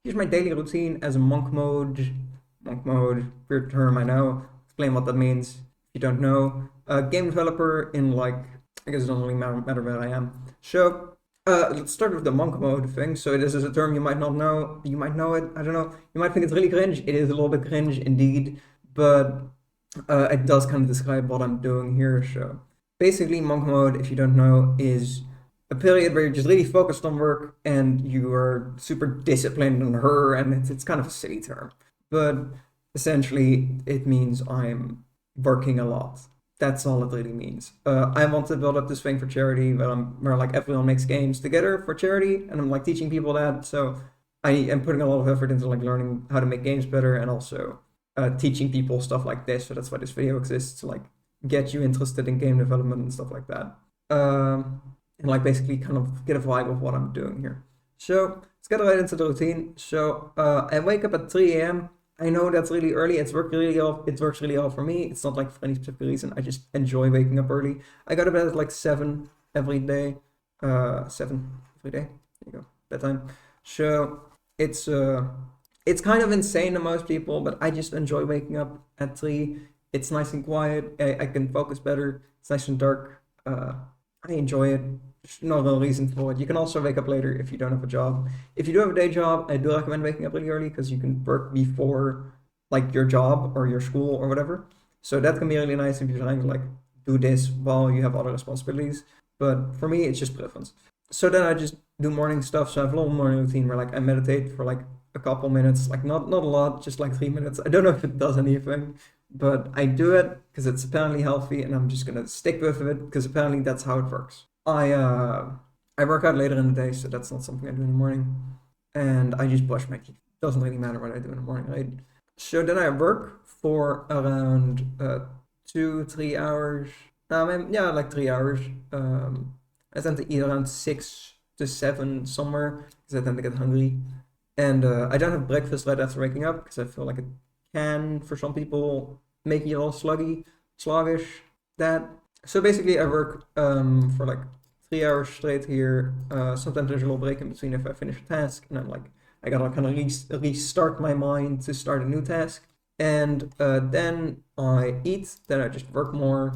Here's my daily routine as a monk mode. Monk mode, weird term, I know. Explain what that means if you don't know. Game developer in like, I guess it doesn't really matter where I am. So, let's start with the monk mode thing. So this is a term you might not know. You might know it. I don't know. You might think it's really cringe. It is a little bit cringe indeed, but it does kind of describe what I'm doing here. So basically, monk mode, if you don't know, is a period where you're just really focused on work and you are super disciplined on her, and it's kind of a silly term, but essentially it means I'm working a lot. That's all it really means. I want to build up this thing for charity where like everyone makes games together for charity, and I'm like teaching people that. So I am putting a lot of effort into like learning how to make games better, and also teaching people stuff like this. So that's why this video exists, to like get you interested in game development and stuff like that. And like basically kind of get a vibe of what I'm doing here. So let's get right into the routine. So I wake up at 3 a.m. I know that's really early. It works really well for me. It's not like for any specific reason. I just enjoy waking up early. I go to bed at like 7 every day. 7 every day. There you go. Bedtime. So it's kind of insane to most people, but I just enjoy waking up at 3. It's nice and quiet. I can focus better. It's nice and dark. I enjoy it. There's no real reason for it. You can also wake up later if you don't have a job. If you do have a day job, I do recommend waking up really early because you can work before like your job or your school or whatever. So that can be really nice if you're trying to like do this while you have other responsibilities. But for me, it's just preference. So then I just do morning stuff. So I have a little morning routine where like I meditate for like a couple minutes, like not a lot, just like 3 minutes. I don't know if it does anything, but I do it because it's apparently healthy, and I'm just gonna stick with it because apparently that's how it works. I work out later in the day, so that's not something I do in the morning, and I just brush my teeth. Doesn't really matter what I do in the morning, right? So then I work for around 2 3 hours. Yeah, like 3 hours. I tend to eat around 6 to 7 somewhere because I tend to get hungry, and I don't have breakfast right after waking up because I feel like it can, for some people, make you a little sluggish. That so basically, I work for like 3 hours straight here. Sometimes there's a little break in between if I finish a task, and I'm like, I gotta kind of restart my mind to start a new task, and then I eat. Then I just work more.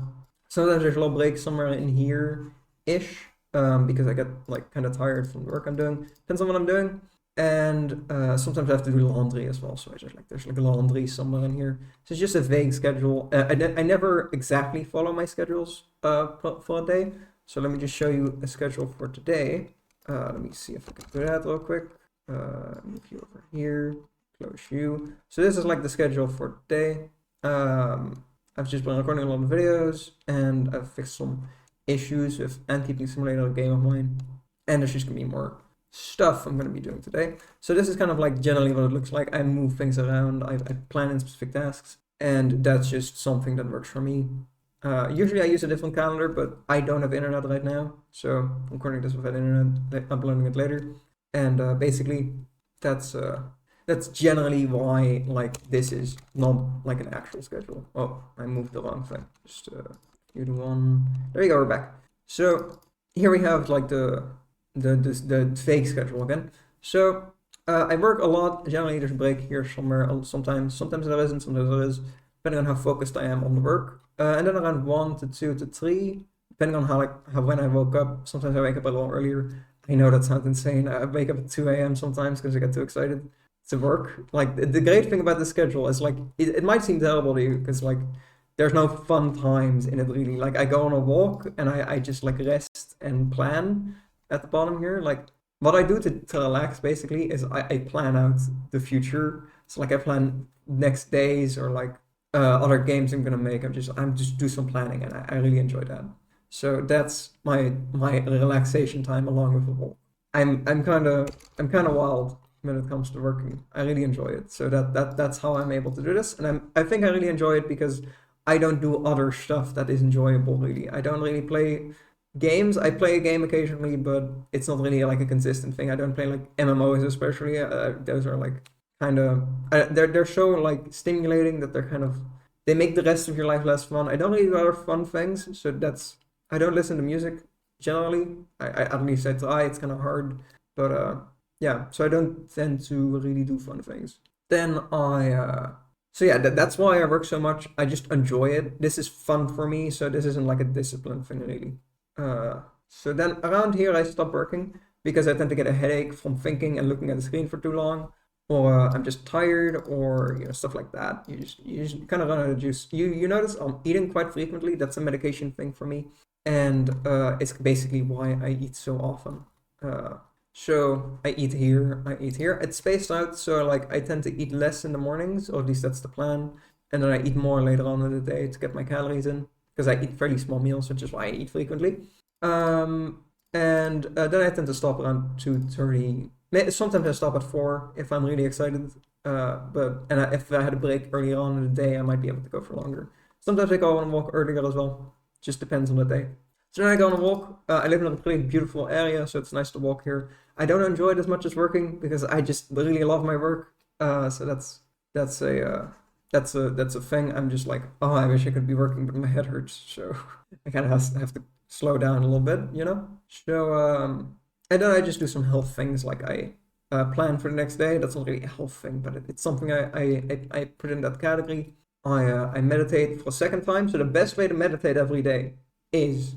Sometimes there's a little break somewhere in here ish, because I get like kind of tired from the work I'm doing. Depends on what I'm doing. And sometimes I have to do laundry as well. So I just like there's like a laundry somewhere in here. So it's just a vague schedule. I never exactly follow my schedules for a day. So let me just show you a schedule for today. Let me see if I can do that real quick. Move you over here. Close you. So this is like the schedule for today. I've just been recording a lot of videos, and I've fixed some issues with Ant-Keeping Simulator, a game of mine. And there's just gonna be more stuff I'm going to be doing today. So this is kind of like generally what it looks like. I move things around, I plan in specific tasks, and that's just something that works for me. Usually I use a different calendar, but I don't have internet right now, so I'm recording this without internet, uploading it later. And basically that's generally why like this is not like an actual schedule. Oh, I moved the wrong thing. Just do the one. There you go, we're back. So here we have like the fake schedule again. So I work a lot. Generally, there's a break here somewhere. Sometimes there isn't. Sometimes there is, depending on how focused I am on the work. And then around 1 to 2 to 3, depending on how when I woke up. Sometimes I wake up a little earlier. I know that sounds insane. I wake up at 2 a.m. sometimes because I get too excited to work. Like the great thing about the schedule is like it might seem terrible to you because like there's no fun times in it really. Like I go on a walk and I just like rest and plan at the bottom here. Like what I do to relax basically is I plan out the future. So like I plan next days or like other games I'm gonna make. I'm just do some planning, and I really enjoy that. So that's my relaxation time along with the walk. I'm kind of wild when it comes to working. I really enjoy it. So that's how I'm able to do this, and I think I really enjoy it because I don't do other stuff that is enjoyable really. I don't really play games. I play a game occasionally, but it's not really like a consistent thing. I don't play like MMOs especially. Those are like kind of they're so like stimulating that they make the rest of your life less fun. I don't really do other fun things, so I don't listen to music generally. I at least I try. It's kind of hard, but Yeah, so I don't tend to really do fun things. Then so yeah, that's why I work so much. I just enjoy it. This is fun for me, so this isn't like a discipline thing really. So then around here I stop working because I tend to get a headache from thinking and looking at the screen for too long, or I'm just tired, or stuff like that. You just kind of run out of juice. You notice I'm eating quite frequently. That's a medication thing for me, and it's basically why I eat so often. Uh, so I eat here, I eat here. It's spaced out, so like I tend to eat less in the mornings, or at least that's the plan, and then I eat more later on in the day to get my calories in, because I eat fairly small meals, which is why I eat frequently. And then I tend to stop around 2:30. Sometimes I stop at 4 if I'm really excited. If I had a break earlier on in the day, I might be able to go for longer. Sometimes I go on a walk earlier as well. Just depends on the day. So then I go on a walk. I live in a pretty beautiful area, so it's nice to walk here. I don't enjoy it as much as working because I just really love my work. So that's a that's a thing. I'm just like, oh, I wish I could be working, but my head hurts, so I kind of have to slow down a little bit. So and then I just do some health things, like I plan for the next day. That's not really a health thing, but it's something I put in that category. I meditate for a second time. So the best way to meditate every day is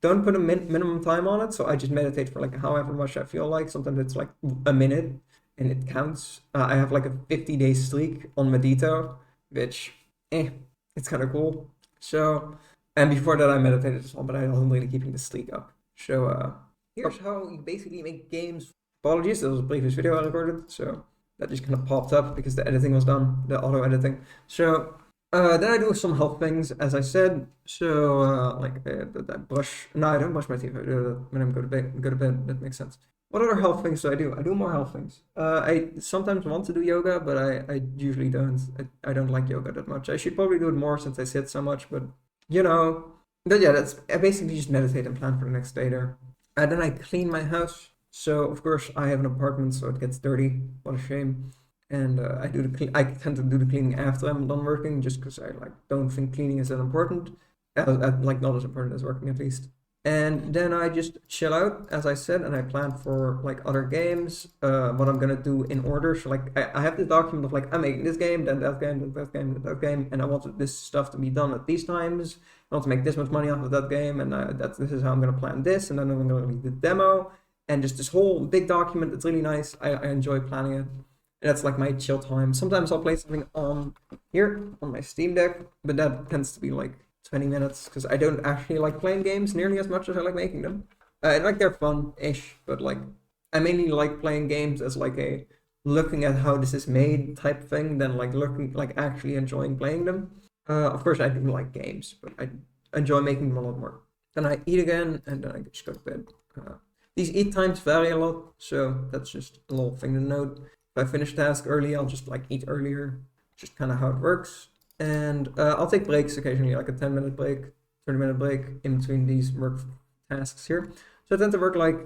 don't put a minimum time on it. So I just meditate for like however much I feel like. Sometimes it's like a minute and it counts. I have like a 50-day streak on Medito, which, it's kind of cool. So, and before that I meditated as well, but I wasn't really keeping the streak up. So, here's how you basically make games. Apologies, that was a previous video I recorded, so that just kind of popped up because the editing was done, the auto editing. So, then I do some health things, as I said. So, I brush. No, I don't brush my teeth. I do that when I'm go to bed. Go to bed. That makes sense. What other health things do I do? I do more health things. I sometimes want to do yoga, but I usually don't. I don't like yoga that much. I should probably do it more since I sit so much, but you know. But yeah, I basically just meditate and plan for the next day there. And then I clean my house. So of course I have an apartment, so it gets dirty. What a shame. And I tend to do the cleaning after I'm done working, just because I like don't think cleaning is that important, like not as important as working at least. And then I just chill out, as I said, and I plan for like other games, what I'm gonna do in order. So like I have this document of like I'm making this game, then that game, then that game, then that game, and I want this stuff to be done at these times. I want to make this much money off of that game, and this is how I'm gonna plan this, and then I'm gonna leave the demo, and just this whole big document. It's really nice. I enjoy planning it. And that's like my chill time. Sometimes I'll play something on here on my Steam Deck, but that tends to be like 20 minutes because I don't actually like playing games nearly as much as I like making them. Like they're fun-ish, but like I mainly like playing games as like a looking at how this is made type thing than like looking like actually enjoying playing them. Of course I do like games, but I enjoy making them a lot more. Then I eat again, and then I just go to bed. These eat times vary a lot, so that's just a little thing to note. If I finish task early, I'll just like eat earlier. Just kind of how it works. And I'll take breaks occasionally, like a 10-minute break, 30-minute break in between these work tasks here. So I tend to work like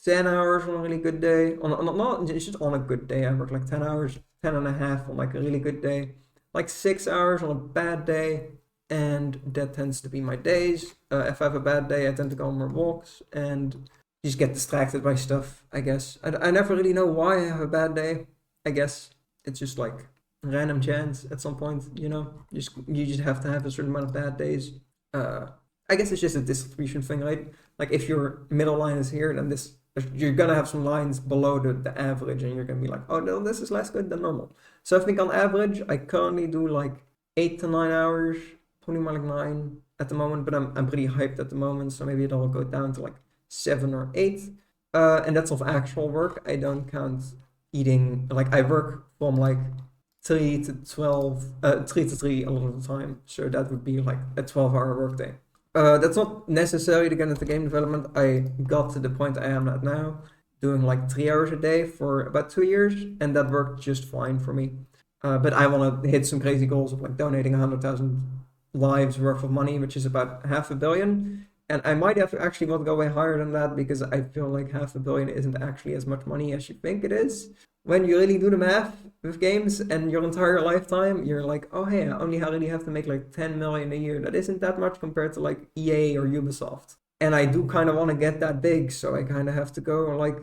10 hours on a really good day. Not it's just on a good day. I work like 10 hours, 10 and a half on like a really good day. Like 6 hours on a bad day. And that tends to be my days. If I have a bad day, I tend to go on more walks and just get distracted by stuff, I guess. I never really know why I have a bad day. I guess it's just like random chance at some point. You just have to have a certain amount of bad days. I guess it's just a distribution thing, right? Like if your middle line is here, then you're gonna have some lines below the average, and you're gonna be like, oh no, this is less good than normal. So I think on average, I currently do like 8 to 9 hours, probably more like 9 at the moment, but I'm pretty hyped at the moment, so maybe it'll go down to like 7 or 8. And that's of actual work. I don't count eating. Like I work from like 3 to 12, 3 to 3 a lot of the time. So that would be like a 12-hour workday. That's not necessary to get into game development. I got to the point I am at now, doing like 3 hours a day for about 2 years, and that worked just fine for me. But I want to hit some crazy goals of like donating 100,000 lives worth of money, which is about $500 million. And I might have to actually want to go way higher than that because I feel like $500 million isn't actually as much money as you think it is. When you really do the math with games and your entire lifetime, you're like, oh hey, I only really have to make like 10 million a year. That isn't that much compared to like EA or Ubisoft. And I do kind of want to get that big, so I kind of have to go like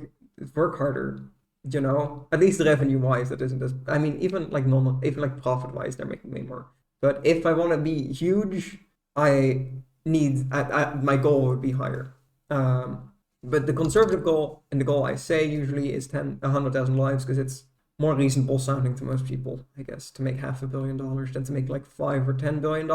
work harder. You know, at least revenue wise, that isn't as. I mean, even like normal, even like profit wise, they're making way more. But if I want to be huge, I my goal would be higher. But the conservative goal and the goal I say usually is 100,000 lives because it's more reasonable sounding to most people, I guess, to make $500 million than to make like $5 or $10 billion.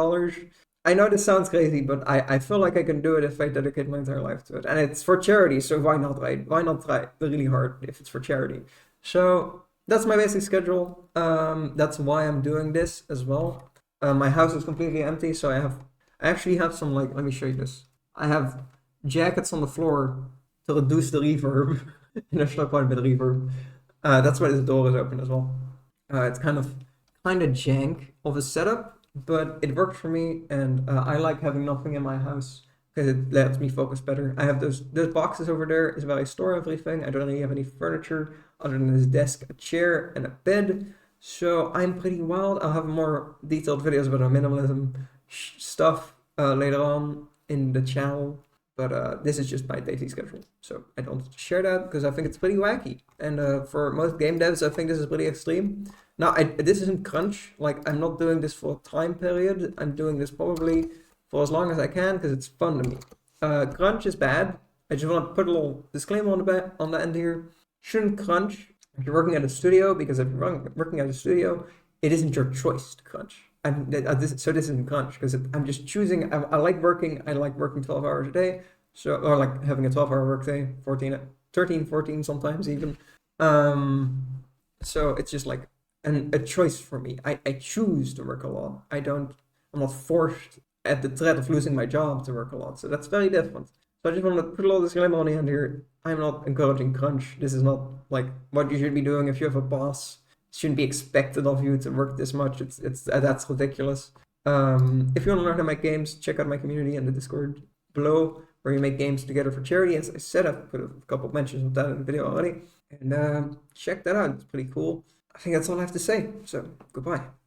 I know this sounds crazy, but I feel like I can do it if I dedicate my entire life to it. And it's for charity, so why not, right? Why not try really hard if it's for charity? So that's my basic schedule. That's why I'm doing this as well. My house is completely empty, so I actually have some like, let me show you this. I have jackets on the floor to reduce the reverb. And there's still quite a bit of reverb. That's why the door is open as well. It's kind of jank of a setup, but it works for me, and I like having nothing in my house because it lets me focus better. I have those boxes over there is where I store everything. I don't really have any furniture other than this desk, a chair, and a bed. So I'm pretty wild. I'll have more detailed videos about our minimalism stuff later on in the channel. But this is just my daily schedule, so I don't share that because I think it's pretty wacky. And for most game devs, I think this is pretty extreme. Now, this isn't crunch. Like, I'm not doing this for a time period. I'm doing this probably for as long as I can because it's fun to me. Crunch is bad. I just want to put a little disclaimer on the end here. Shouldn't crunch if you're working at a studio, because if you're working at a studio, it isn't your choice to crunch. So this isn't crunch because I'm just choosing. I like working. I like working 12 hours a day. So, or like having a 12-hour work day, 14, 13, 14 sometimes even. So it's just like a choice for me. I choose to work a lot. I'm not forced at the threat of losing my job to work a lot. So that's very different. So I just want to put a little disclaimer on the end here. I'm not encouraging crunch. This is not like what you should be doing if you have a boss. It shouldn't be expected of you to work this much. It's that's ridiculous. If you want to learn how to make games, check out my community in the Discord below, where we make games together for charity. As I said, I've put a couple of mentions of that in the video already. And check that out. It's pretty cool. I think that's all I have to say. So, goodbye.